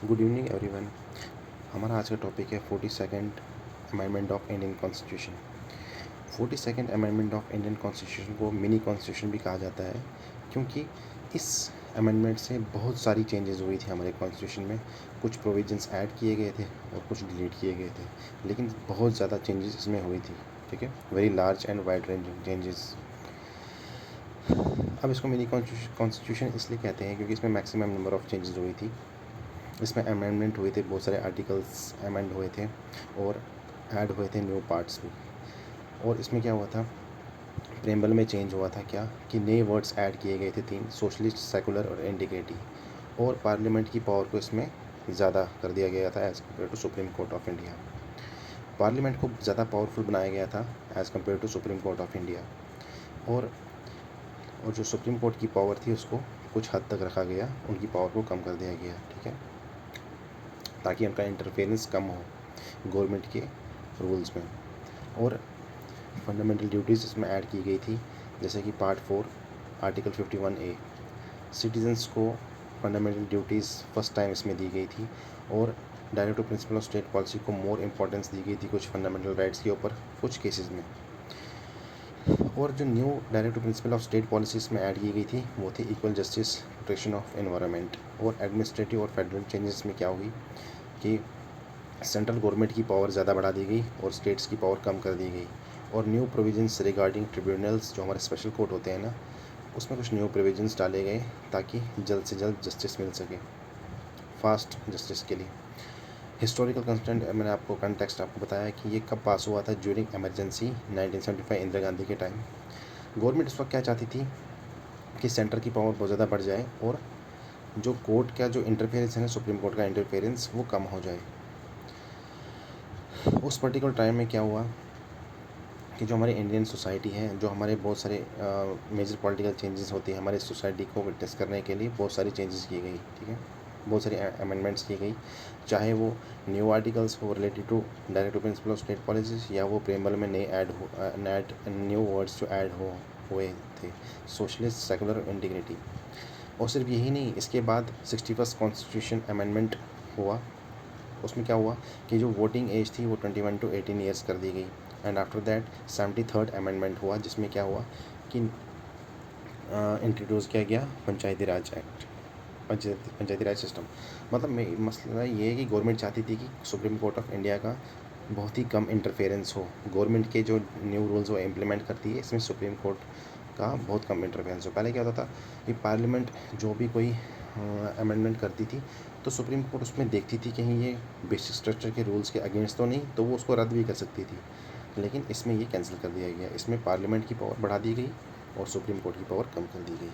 Good evening everyone. हमारा आज का टॉपिक है 42nd amendment of Indian constitution. 42nd amendment of Indian constitution को मिनी कॉन्स्टिट्यूशन भी कहा जाता है, क्योंकि इस अमेंडमेंट से बहुत सारी चेंजेस हुई थी हमारे कॉन्स्टिट्यूशन में। कुछ प्रोविजंस ऐड किए गए थे और कुछ डिलीट किए गए थे, लेकिन बहुत ज़्यादा चेंजेस इसमें हुई थी। ठीक है, very large and wide ranging changes. अब इसको मिनी कॉन्स्टिट्यूशन इसलिए कहते हैं क्योंकि इसमें मैक्सिमम नंबर ऑफ चेंजेस हुई थी। इसमें अमेंडमेंट हुए थे, बहुत सारे आर्टिकल्स अमेंड हुए थे और ऐड हुए थे न्यू पार्ट्स भी। और इसमें क्या हुआ था, प्रेम्बल में चेंज हुआ था क्या कि नए वर्ड्स ऐड किए गए थे 3, सोशलिस्ट, सेकुलर और इंटीग्रिटी। और पार्लियामेंट की पावर को इसमें ज़्यादा कर दिया गया था as compare to Supreme Court of India. Parliament को ज़्यादा पावरफुल बनाया गया था as compare to Supreme Court of India. और जो सुप्रीम कोर्ट की पावर थी उसको कुछ हद तक रखा गया, उनकी पावर को कम कर दिया गया। ठीक है, ताकि उनका इंटरफेरेंस कम हो गवर्नमेंट के रूल्स में। और फंडामेंटल ड्यूटीज़ इसमें ऐड की गई थी, जैसे कि पार्ट 4 आर्टिकल 51A, सिटीजन्स को फंडामेंटल ड्यूटीज़ फर्स्ट टाइम इसमें दी गई थी। और directive principle of state policy को मोर इम्पोर्टेंस दी गई थी कुछ फंडामेंटल राइट्स के ऊपर कुछ केसेस में। और जो new directive principle of state policy इसमें ऐड की गई थी वो थी equal justice, protection of environment. और एडमिनिस्ट्रेटिव और फेडरल चेंजेस में क्या हुई कि सेंट्रल गवर्नमेंट की पावर ज़्यादा बढ़ा दी गई और स्टेट्स की पावर कम कर दी गई। और न्यू प्रोविजंस रिगार्डिंग ट्रिब्यूनल्स, जो हमारे स्पेशल कोर्ट होते हैं ना, उसमें कुछ न्यू प्रोविजंस डाले गए ताकि जल्द से जल्द जस्टिस मिल सके, फास्ट जस्टिस के लिए। हिस्टोरिकल कंस्टेंट, मैंने आपको कंटेक्स्ट आपको बताया कि ये कब पास हुआ था, ड्यूरिंग इमरजेंसी 1975 इंदिरा गांधी के टाइम। गवर्नमेंट उस वक्त क्या चाहती थी कि सेंटर की पावर बहुत ज़्यादा बढ़ जाए और जो कोर्ट का जो इंटरफेरेंस है ना, सुप्रीम कोर्ट का इंटरफेरेंस, वो कम हो जाए। उस पर्टिकुलर टाइम में क्या हुआ कि जो हमारी इंडियन सोसाइटी है, जो हमारे बहुत सारे मेजर पॉलिटिकल चेंजेस होती है हमारी सोसाइटी को विटनेस करने के लिए बहुत सारी चेंजेस की गई। ठीक है, बहुत सारी अमेंडमेंट्स की गई, चाहे वो न्यू आर्टिकल्स हो related to directive principle of state policies, या वो प्रेम्बल में नए न्यू वर्ड्स जो ऐड हुए थे, सोशलिस्ट, सेकुलर और इंटीग्रिटी। और सिर्फ यही नहीं, इसके बाद 61st कॉन्स्टिट्यूशन अमेंडमेंट हुआ। उसमें क्या हुआ कि जो वोटिंग एज थी वो 21 to 18 ईयर्स कर दी गई। And after that 73rd amendment हुआ, जिसमें क्या हुआ कि इंट्रोड्यूस किया गया पंचायती राज एक्ट, पंचायती राज सिस्टम। मतलब मसला ये है कि गवर्नमेंट चाहती थी कि सुप्रीम कोर्ट ऑफ इंडिया का बहुत ही कम इंटरफेरेंस हो, गवर्नमेंट के जो न्यू रूल्स वो इम्प्लीमेंट करती है इसमें सुप्रीम कोर्ट का बहुत कम इंटरफेरेंस हो। पहले क्या होता था कि पार्लियामेंट जो भी कोई अमेंडमेंट करती थी तो सुप्रीम कोर्ट उसमें देखती थी कहीं ये बेसिक स्ट्रक्चर के रूल्स के अगेंस्ट तो नहीं, तो वो उसको रद्द भी कर सकती थी। लेकिन इसमें ये कैंसिल कर दिया गया, इसमें पार्लियामेंट की पावर बढ़ा दी गई और सुप्रीम कोर्ट की पावर कम कर दी गई।